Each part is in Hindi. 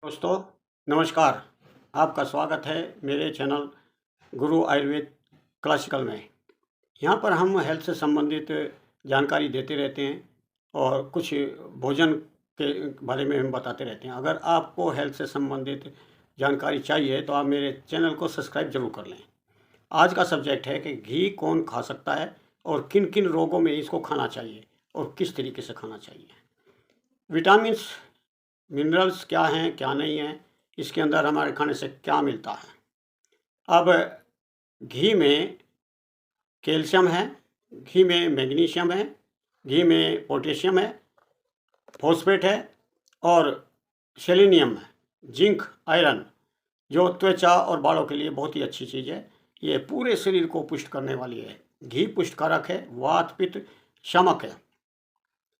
दोस्तों नमस्कार। आपका स्वागत है मेरे चैनल गुरु आयुर्वेद क्लासिकल में। यहाँ पर हम हेल्थ से संबंधित जानकारी देते रहते हैं और कुछ भोजन के बारे में हम बताते रहते हैं। अगर आपको हेल्थ से संबंधित जानकारी चाहिए तो आप मेरे चैनल को सब्सक्राइब जरूर कर लें। आज का सब्जेक्ट है कि घी कौन खा सकता है और किन किन रोगों में इसको खाना चाहिए और किस तरीके से खाना चाहिए। विटामिन्स मिनरल्स क्या हैं क्या नहीं हैं, इसके अंदर हमारे खाने से क्या मिलता है। अब घी में कैल्शियम है, घी में मैग्नीशियम है, घी में पोटेशियम है, फॉस्फेट है और सेलेनियम है, जिंक, आयरन, जो त्वचा और बालों के लिए बहुत ही अच्छी चीज़ है। ये पूरे शरीर को पुष्ट करने वाली है। घी पुष्टकारक है, वात पित्त शामक है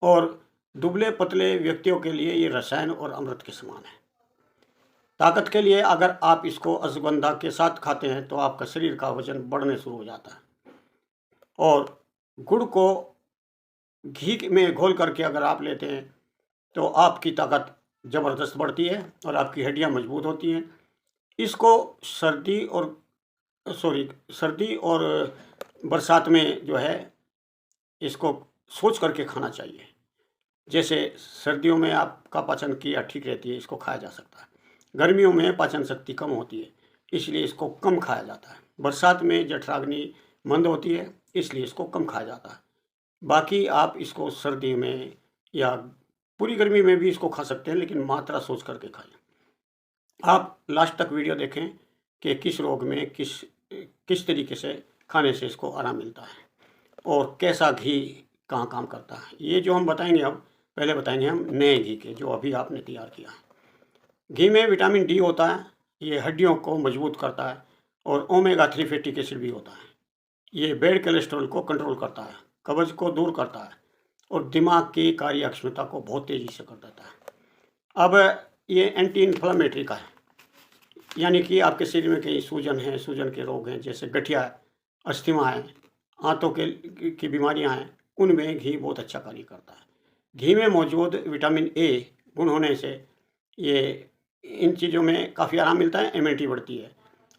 और दुबले पतले व्यक्तियों के लिए ये रसायन और अमृत के समान है। ताकत के लिए अगर आप इसको अश्वगंधा के साथ खाते हैं तो आपका शरीर का वजन बढ़ने शुरू हो जाता है। और गुड़ को घी में घोल करके अगर आप लेते हैं तो आपकी ताकत ज़बरदस्त बढ़ती है और आपकी हड्डियां मजबूत होती हैं। इसको सर्दी और बरसात में जो है इसको सोच करके खाना चाहिए। जैसे सर्दियों में आपका पाचन क्रिया ठीक रहती है, इसको खाया जा सकता है। गर्मियों में पाचन शक्ति कम होती है, इसलिए इसको कम खाया जाता है। बरसात में जठराग्नि मंद होती है, इसलिए इसको कम खाया जाता है। बाकी आप इसको सर्दी में या पूरी गर्मी में भी इसको खा सकते हैं, लेकिन मात्रा सोच करके खाएं। आप लास्ट तक वीडियो देखें कि किस रोग में किस तरीके से खाने से इसको आराम मिलता है और कैसा घी कहाँ काम करता है। ये जो हम बताएंगे, अब पहले बताएंगे हम नए घी के, जो अभी आपने तैयार किया है। घी में विटामिन डी होता है, ये हड्डियों को मजबूत करता है और ओमेगा 3 फैटी एसिड भी होता है। ये बैड कोलेस्ट्रॉल को कंट्रोल करता है, कब्ज को दूर करता है और दिमाग की कार्यक्षमता को बहुत तेज़ी से कर देता है। अब ये एंटी इन्फ्लामेटरी का है, यानी कि आपके शरीर में कई सूजन के रोग हैं, जैसे गठिया है, अस्थमा है, आंतों की बीमारियां हैं, उनमें घी बहुत अच्छा कार्य करता है। घी में मौजूद विटामिन ए गुण होने से ये इन चीज़ों में काफ़ी आराम मिलता है, इम्यूनिटी बढ़ती है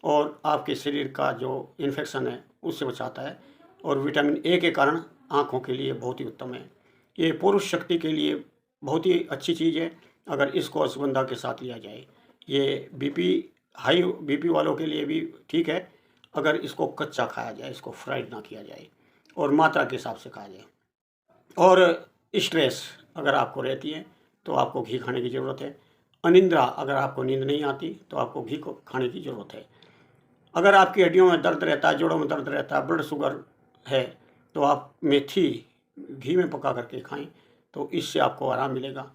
और आपके शरीर का जो इन्फेक्शन है उससे बचाता है। और विटामिन ए के कारण आँखों के लिए बहुत ही उत्तम है। ये पुरुष शक्ति के लिए बहुत ही अच्छी चीज़ है अगर इसको अश्वगंधा के साथ लिया जाए। ये हाई बीपी वालों के लिए भी ठीक है अगर इसको कच्चा खाया जाए, इसको फ्राइड ना किया जाए और मात्रा के हिसाब से खाया जाए। और स्ट्रेस अगर आपको रहती है तो आपको घी खाने की ज़रूरत है। अनिद्रा, अगर आपको नींद नहीं आती तो आपको घी को खाने की ज़रूरत है। अगर आपकी हड्डियों में दर्द रहता है, जोड़ों में दर्द रहता है, ब्लड शुगर है, तो आप मेथी घी में पका करके खाएं तो इससे आपको आराम मिलेगा।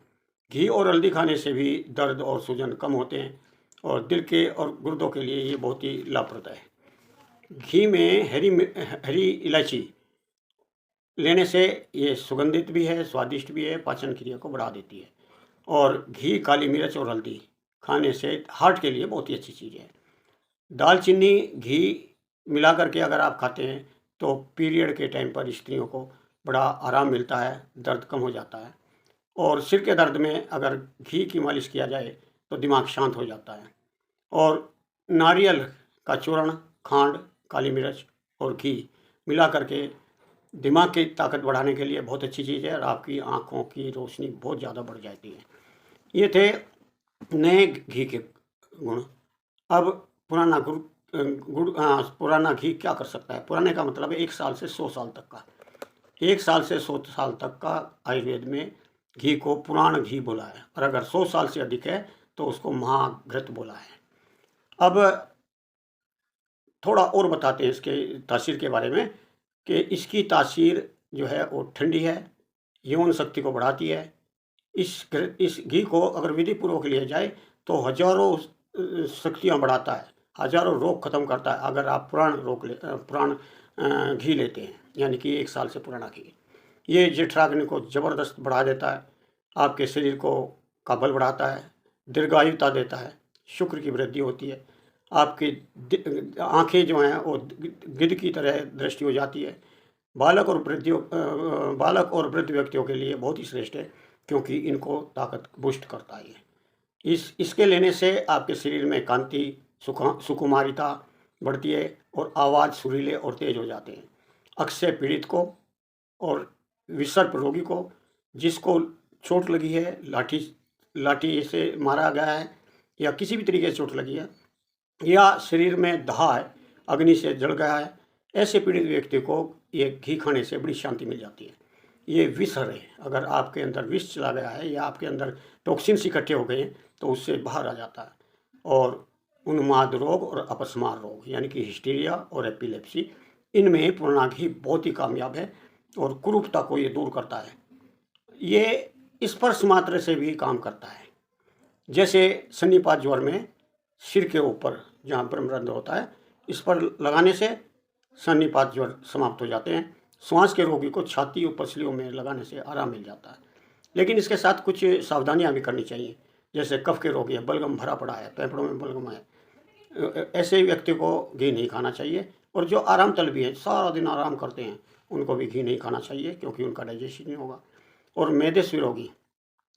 घी और हल्दी खाने से भी दर्द और सूजन कम होते हैं और दिल के और गुर्दों के लिए ये बहुत ही लाभप्रद है। घी में हरी इलायची लेने से ये सुगंधित भी है, स्वादिष्ट भी है, पाचन क्रिया को बढ़ा देती है। और घी, काली मिर्च और हल्दी खाने से हार्ट के लिए बहुत ही अच्छी चीज़ है। दालचीनी घी मिला करके अगर आप खाते हैं तो पीरियड के टाइम पर स्त्रियों को बड़ा आराम मिलता है, दर्द कम हो जाता है। और सिर के दर्द में अगर घी की मालिश किया जाए तो दिमाग शांत हो जाता है। और नारियल का चूर्ण, खांड, काली मिर्च और घी मिला करके दिमाग की ताकत बढ़ाने के लिए बहुत अच्छी चीज़ है और आपकी आँखों की रोशनी बहुत ज़्यादा बढ़ जाती है। ये थे नए घी के गुण। अब पुराना पुराना घी क्या कर सकता है। पुराने का मतलब है 1 साल से 100 साल तक का। 1 साल से 100 साल तक का आयुर्वेद में घी को पुराण घी बोला है और अगर 100 साल से अधिक है तो उसको महाघृत बोला है। अब थोड़ा और बताते हैं इसके तासीर के बारे में कि इसकी तासीर जो है वो ठंडी है, यौन शक्ति को बढ़ाती है। इस घी को अगर विधि पूर्वक लिया जाए तो हजारों शक्तियाँ बढ़ाता है, हजारों रोग खत्म करता है। अगर आप पुराण घी लेते हैं, यानी कि 1 साल से पुराना घी, ये जठराग्नि को ज़बरदस्त बढ़ा देता है, आपके शरीर का बल बढ़ाता है, दीर्घायुता देता है, शुक्र की वृद्धि होती है, आपकी आँखें जो हैं वो गिद्ध की तरह दृष्टि हो जाती है। बालक और वृद्ध व्यक्तियों के लिए बहुत ही श्रेष्ठ है क्योंकि इनको ताकत बूस्ट करता है। इसके लेने से आपके शरीर में कांति, सुकुमारिता बढ़ती है और आवाज़ सुरीले और तेज हो जाते हैं। अक्सर पीड़ित को और विसर्प रोगी को, जिसको चोट लगी है, लाठी से मारा गया है या किसी भी तरीके से चोट लगी है, या शरीर में दाह है, अग्नि से जल गया है, ऐसे पीड़ित व्यक्ति को ये घी खाने से बड़ी शांति मिल जाती है। ये विषहर है, अगर आपके अंदर विष चला गया है या आपके अंदर टॉक्सिन्स इकट्ठे हो गए हैं तो उससे बाहर आ जाता है। और उन्माद रोग और अपस्मार रोग यानी कि हिस्टीरिया और एपिलेप्सी, इनमें पूर्णांग घी बहुत ही कामयाब है और कुरूपता को ये दूर करता है। ये स्पर्श मात्र से भी काम करता है। जैसे सन्निपात ज्वर में सिर के ऊपर जहाँ ब्रह्मरंध्र होता है, इस पर लगाने से सन्निपात ज्वर समाप्त हो जाते हैं। श्वास के रोगी को छाती और पसलियों में लगाने से आराम मिल जाता है, लेकिन इसके साथ कुछ सावधानियां भी करनी चाहिए। जैसे कफ के रोगी है, बलगम भरा पड़ा है, फेफड़ों में बलगम है, ऐसे व्यक्ति को घी नहीं खाना चाहिए। और जो आराम तलबी है, सारा दिन आराम करते हैं, उनको भी घी नहीं खाना चाहिए क्योंकि उनका डाइजेशन नहीं होगा। और मेदेस्वी रोगी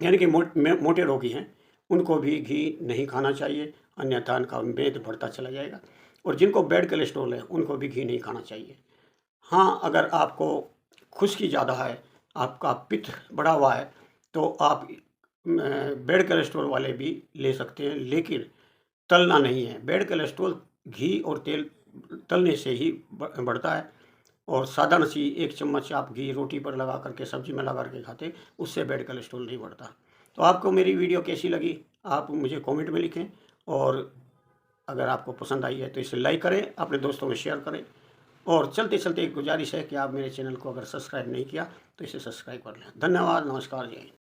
यानी कि मोटे रोगी हैं, उनको भी घी नहीं खाना चाहिए, अन्यथा उनका मेद बढ़ता चला जाएगा। और जिनको बैड कोलेस्ट्रॉल है, उनको भी घी नहीं खाना चाहिए। हाँ, अगर आपको खुश्की ज़्यादा है, आपका पित्त बढ़ा हुआ है, तो आप बैड कोलेस्ट्रॉल वाले भी ले सकते हैं, लेकिन तलना नहीं है। बैड कोलेस्ट्रॉल घी और तेल तलने से ही बढ़ता है। और साधारण सी 1 चम्मच आप घी रोटी पर लगा करके, सब्जी में लगा करके खाते, उससे बैड कोलेस्ट्रॉल नहीं बढ़ता। तो आपको मेरी वीडियो कैसी लगी, आप मुझे कमेंट में लिखें। और अगर आपको पसंद आई है तो इसे लाइक करें, अपने दोस्तों में शेयर करें। और चलते चलते एक गुजारिश है कि आप मेरे चैनल को अगर सब्सक्राइब नहीं किया तो इसे सब्सक्राइब कर लें। धन्यवाद, नमस्कार, जय हिंद।